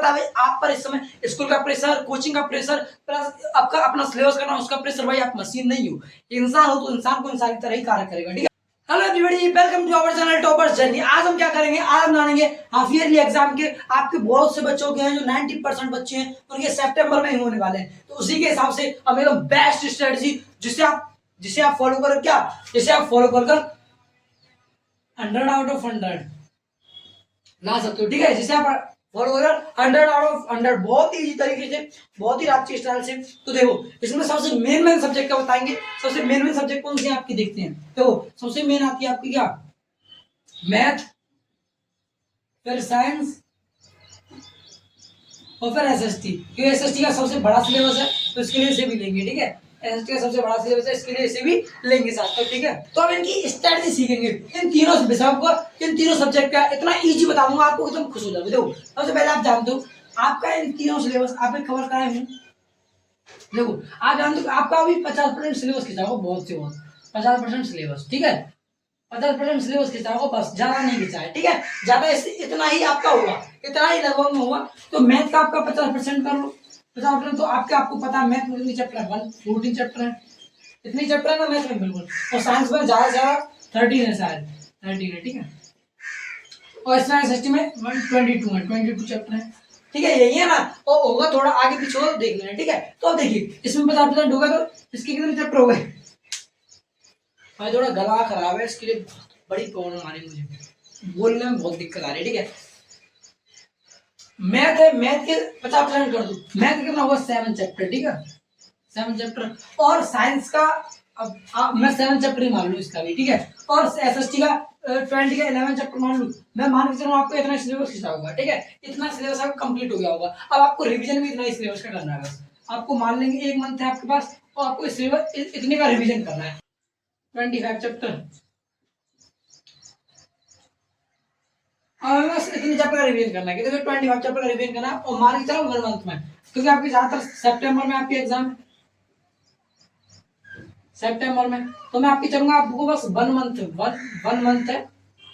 पता है भाई आप पर इस समय स्कूल का प्रेशर, कोचिंग का प्रेशर, प्लस आपका अपना सिलेबस करना उसका प्रेशर। भाई आप मशीन नहीं हो, इंसान हो, तो इंसान को इंसान की तरह ही कार्य करेगा। ठीक है, hello everybody, welcome to our channel toppers journey. आज हम क्या करेंगे, आज हम जानेंगे हाफ ईयरली एग्जाम के आपके बहुत से बच्चों के हैं जो 90% बच्चे हैं उनके सितंबर में ही होने वाले हैं। तो उसी के हिसाब से हम एकदम बेस्ट स्ट्रेटजी जिसे आप फॉलो कर क्या, जिसे आप फॉलो कर 100 आउट ऑफ 100 ला सकते हो। ठीक है, जिसे आप फॉलो कर 100 आउट ऑफ 100 बहुत ही इजी तरीके से, बहुत ही अच्छी स्टाइल से। तो देखो इसमें सबसे मेन सब्जेक्ट का बताएंगे। सबसे मेन सब्जेक्ट कौन से आपकी देखते हैं। देखो सबसे मेन आती है आपकी क्या, मैथ, फिर साइंस और फिर एसएसटी। क्योंकि एसएसटी का सबसे बड़ा सिलेबस है तो इसके लिए इसे भी लेंगे। ठीक है, एसएसटी का सबसे बड़ा सिलेबस है, इसके लिए इसे भी लेंगे साथ में। ठीक है, तो अब इनकी स्ट्रेटजी सीखेंगे इन तीनों विषयों को, इन तीनों सब्जेक्ट का इतना इजी बता दूंगा आपको एकदम खुश हो जाओगे। देखो सबसे पहले आप जानते हो आपका इन तीनों सिलेबस आपने कवर कराए हैं। देखो आप जानते हो आपका अभी 50% सिलेबस खिंचा होगा, बहुत से बहुत 50% सिलेबस। ठीक है, 50% सिलेबस खिंचा होगा, बस ज्यादा नहीं खिंचा है। ठीक है, ज्यादा इतना ही आपका होगा, इतना ही लगभग में होगा। तो मैथ का आपका 50% कर लो, 50%। तो आपको पता है मैथ में कितनी चैप्टर है, 14 चैप्टर है, इतनी चैप्टर है ना मैथ में बिल्कुल। और साइंस में ज्यादा से ज्यादा 13 है, शायद 13 है। ठीक है, और इसमें एसएसटी में 22 चैप्टर है। ठीक है, यही है ना, और होगा थोड़ा आगे पीछे हो देख लेना। ठीक है, तो अब देखिए इसमें 50% होगा तो इसके कितने चैप्टर हो गए। भाई थोड़ा गला खराब है, इसके लिए बड़ी प्रॉब्लम आ रही है, मुझे बोलने में बहुत दिक्कत आ रही है। ठीक है, मैथ है, मैथ के 50% कर दो। मैथ कितना होगा 7 चैप्टर। ठीक है, 7 चैप्टर। और साइंस का अब मैं 7 चैप्टर ही मान लू इसका भी। ठीक है, और एसएसटी का 20 का 11 चैप्टर मान लू। मैं मान के चलूँ आपको इतना सिलेबस खिंचा होगा। ठीक है, इतना सिलेबस आपका कंप्लीट हो गया होगा। अब आपको रिवीजन भी इतना ही सिलेबस का करना है। बस आपको मान लेंगे 1 मंथ है आपके पास और आपको सिलेबस इतने का रिवीजन करना है। 25 चैप्टर और बस इतने चैप्टर का रिवीजन करना है। कितने 25 चैप्टर का रिवीजन करना है और मान के चलो 1 मंथ में, क्योंकि आपकी ज्यादातर सितंबर में आपकी एग्जाम है, सितंबर में। तो मैं आपकी चलूंगा आपको बस 1 मंथ है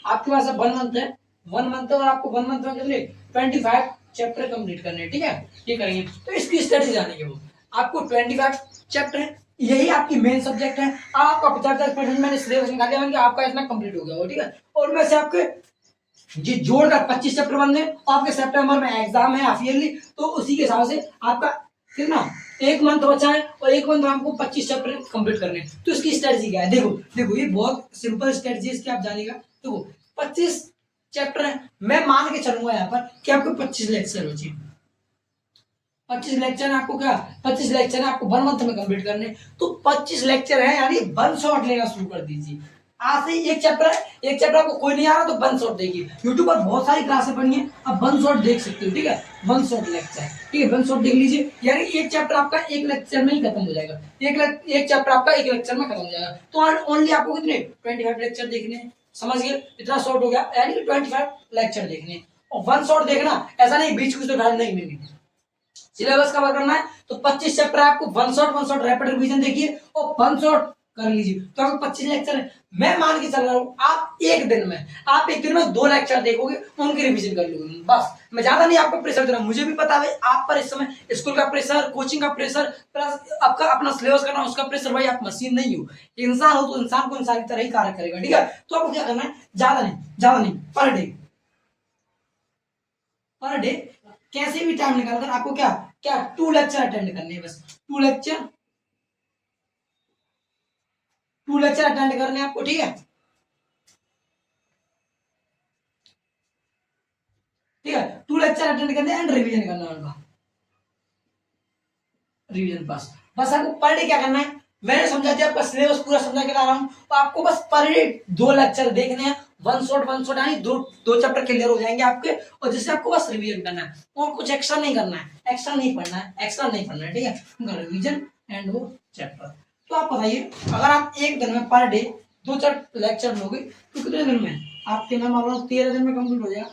आपके पास, 1 मंथ है, 1 मंथ और आपको 1 मंथ में कितने 25 चैप्टर कंप्लीट करने हैं। ठीक है, ये करेंगे। तो इसकी स्टडी जानेंगे वो आपको 25 चैप्टर है, यही आपकी मेन सब्जेक्ट है। आपका 50% मैंने सिलेबस निकाल दिया, मतलब आपका इतना कंप्लीट हो गया हो। ठीक है, और मैं से आपके जी जोड़कर 25 चैप्टर बनने, आपके सितंबर में एग्जाम है हाफ ईयरली। तो उसी के हिसाब से आपका कितना 1 मंथ बचा है और 1 मंथ में आपको 25 चैप्टर कंप्लीट करने हैं। तो इसकी स्ट्रेटजी क्या है, देखो देखो ये बहुत सिंपल स्ट्रेटजी है इसकी, आप जानिएगा। देखो 25 चैप्टर है, मैं मान के चलूंगा यहाँ पर कि आपको 25 लेक्चर हो चाहिए। 25 लेक्चर आपको क्या, 25 लेक्चर आपको 1 मंथ में कंप्लीट करने। तो 25 लेक्चर है यानी 1 शॉट लेना शुरू कर दीजिए। आज से एक चैप्टर है, एक चैप्टर आपको कोई नहीं आ रहा तो 1 शॉट देखिए। यूट्यूब पर बहुत सारी क्लासें पढ़ी हैं, आप 1 शॉट देख सकते हो। ठीक है, 1 शॉट लेक्चर। ठीक है, 1 शॉट देख लीजिए, यानी एक चैप्टर आपका एक लेक्चर में ही खत्म हो जाएगा। एक चैप्टर आपका एक लेक्चर में खत्म हो जाएगा। तो ओनली आपको कितने 25 लेक्चर देखने हैं, समझ गए, इतना शॉर्ट हो गया, यानी कि 25 लेक्चर देखने। और 1 शॉट देखना, ऐसा नहीं बीच कुछ तो नहीं सिलेबस कवर करना है। तो 25 चैप्टर आपको 1 शॉट रैपिड रिवीजन देखिए और 1 शॉट कर लीजिए। तो आपको 25 लेक्चर है, मैं मान के चल रहा हूँ आप एक दिन में 2 लेक्चर देखोगे, उनकी रिवीजन कर लोगे। बस मैं ज्यादा नहीं आपको प्रेशर दे रहा हूँ, मुझे भी पता है आप पर इस समय स्कूल का प्रेशर, कोचिंग का प्रेशर, प्लस आपका अपना सिलेबस करना उसका प्रेशर। भाई आप मशीन नहीं हो, इंसान हो, तो इंसान को इंसान की तरह ही कार्य करेगा। ठीक है, तो आपको क्या करना है, ज्यादा नहीं पर डे कैसे भी टाइम निकालकर आपको क्या क्या 2 लेक्चर अटेंड करने हैं। बस 2 लेक्चर अटेंड करने हैं आपको। ठीक है, ठीक है, 2 लेक्चर अटेंड करने एंड रिवीजन करना है उनका, रिवीजन बस आपको पर डे क्या करना है, मैंने समझा दिया, आपका सिलेबस पूरा समझा के ला रहा हूँ। तो आपको बस पर डे 2 लेक्चर देखने हैं, 1 शॉट यानी दो चैप्टर क्लियर हो जाएंगे आपके। और जिससे आपको बस रिवीजन करना है और कुछ एक्स्ट्रा नहीं करना है, एक्स्ट्रा नहीं पढ़ना है। ठीक है, रिवीजन एंड वो चैप्टर। तो आप बताइए, अगर आप एक दिन में पर डे 2 लेक्चर लोगे तो कितने दिन में आपके, मैं मान लो 13 दिन में कंप्लीट हो जाएगा।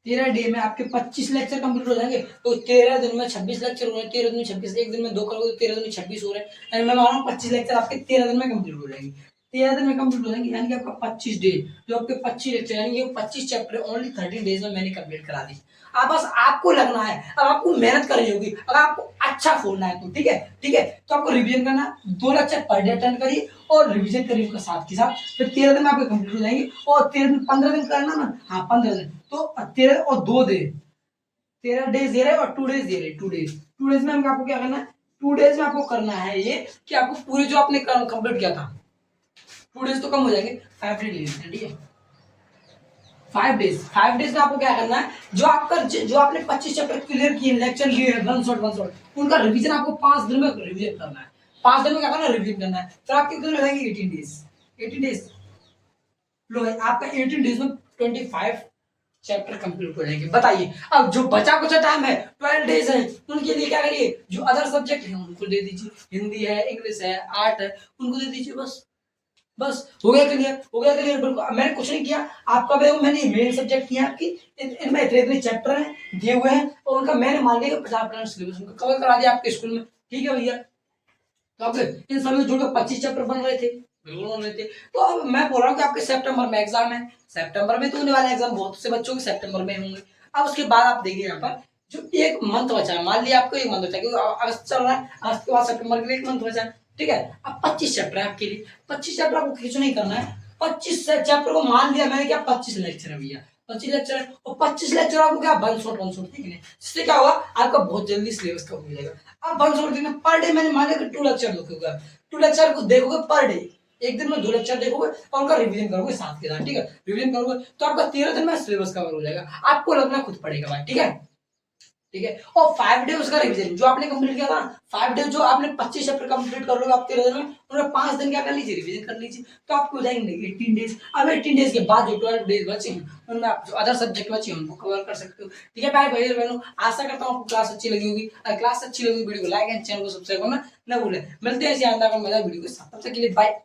13 डे में आपके 25 लेक्चर कंप्लीट हो जाएंगे। तो 13 दिन में 26 लेक्चर हो रहे हैं, 13 दिन में 26, एक दिन में 2 करोगे तो 13 दिन में 26 हो रहे हैं। मैं मान रहा हूँ 25 लेक्चर आपके 13 दिन में कंप्लीट हो जाएंगे। 13 दिन में कंप्लीट हो जाएंगे, यानी कि आपका 25 डे, जो आपके 25 लेक्चर यानी कि 25 चैप्टर ओनली 13 डेज में मैंने कंप्लीट करा दी। अब बस आपको लगना है, अब आपको मेहनत करनी होगी, अगर आपको अच्छा फोड़ना है तो ठीक है, ठीक है, तो आपको रिवीजन करना, 2 लेक्चर पर डे अटेंड करिए और रिवीजन करिए उनका साथ के साथ, फिर 13 दिन में आपके कंप्लीट हो जाएंगे। और 13 दिन 15 दिन करना ना, हाँ 15 दिन, तो 13 और 2 दिन 13 डेज दे रहे हैं और 2 डेज दे रहे हैं, 2 डेज में हमको आपको क्या करना है, 2 डेज में आपको करना है ये कि आपको पूरे जो आपने कंप्लीट किया था, 2 डेज तो कम हो जाएंगे, 5 डे ले लेते हैं, ठीक है, 5 डेज में आपको क्या करना है, जो आपने 25 चैप्टर क्लियर किए, लेक्चर लिए हैं वन शॉट, उनका रिवीजन आपको 5 दिन में रिवीजन करना है, 5 दिन में क्या करना है, रिवीजन करना है, फिर आपके कितने हो जाएंगे, 18 डेज लो भाई, आपका 18 डेज में 25 चैप्टर कंप्लीट हो जाएंगे। बताइए, अब जो बचा कुछ टाइम है, 12 डेज है, उनके लिए क्या करिए, जो अदर सब्जेक्ट है उनको दे दीजिए, हिंदी है, इंग्लिश है, आर्ट है, उनको दे दीजिए, बस बस हो गया क्लियर, हो गया क्लियर, बिल्कुल। मैंने कुछ नहीं किया, आपका मैंने मेन सब्जेक्ट किया आपकी, इनमें इतने इतने चैप्टर हैं दिए हुए हैं और उनका मैंने मान लिया 50% सिलेबस उनका कवर करा दिया आपके स्कूल में, ठीक है भैया। तो आपके इन सभी जोड़ के 25 चैप्टर बन रहे थे, बिल्कुल बन रहे थे। तो अब मैं बोल रहा हूँ कि आपके सितंबर में एग्जाम है, सितंबर में तो होने वाला एग्जाम बहुत से बच्चों के सितंबर में होंगे। अब उसके बाद आप देखिए यहाँ पर जो एक मंथ बचा है, मान लिया आपको एक मंथ बचा है, क्योंकि अगस्त चल रहा है, अगस्त के बाद सितंबर के लिए एक मंथ बचा है, ठीक है। अब 25 चैप्टर है आपके लिए, 25 चैप्टर आपको कुछ नहीं करना है, 25 चैप्टर को मान लिया मैंने क्या 25 लेक्चर है भैया, 25 लेक्चर है और 25 लेक्चर आपको क्या वन शॉट ठीक है, जिससे क्या होगा आपका बहुत जल्दी सिलेबस कवर हो जाएगा। अब वन शॉट देखना, पर डे मैंने मान लिया 2 लेक्चर देखोगे, 2 लेक्चर को देखोगे पर डे, एक दिन में 2 लेक्चर देखोगे और उनका रिवीजन करोगे साथ के साथ, ठीक है, रिवीजन करोगे तो आपका 13 दिन में सिलेबस कवर हो जाएगा, आपको लगना खुद पड़ेगा भाई, ठीक है, ठीक है। और 5 डे उसका रिवीजन जो आपने कंप्लीट किया था, 5 डे जो आपने 25 चैप्टर कंप्लीट कर लोगे आप 13 दिन में, उन्हें 5 दिन क्या कर लीजिए, रिवीजन कर लीजिए, तो आपको हो जाएंगे 18 डेज। अब 18 डेज के बाद जो 12 डेज बचे हैं उनमें आप जो अदर सब्जेक्ट बचे हैं उनको कवर कर सकते हो, ठीक है भाई भाई बहनों। आशा करता हूँ आपको क्लास अच्छी लगी होगी, अगर क्लास अच्छी लगी वीडियो को लाइक एंड चैनल को सब्सक्राइब करना न भूलें। मिलते हैं इसी आंदा का मजा वीडियो के साथ, तब तक के लिए बाय।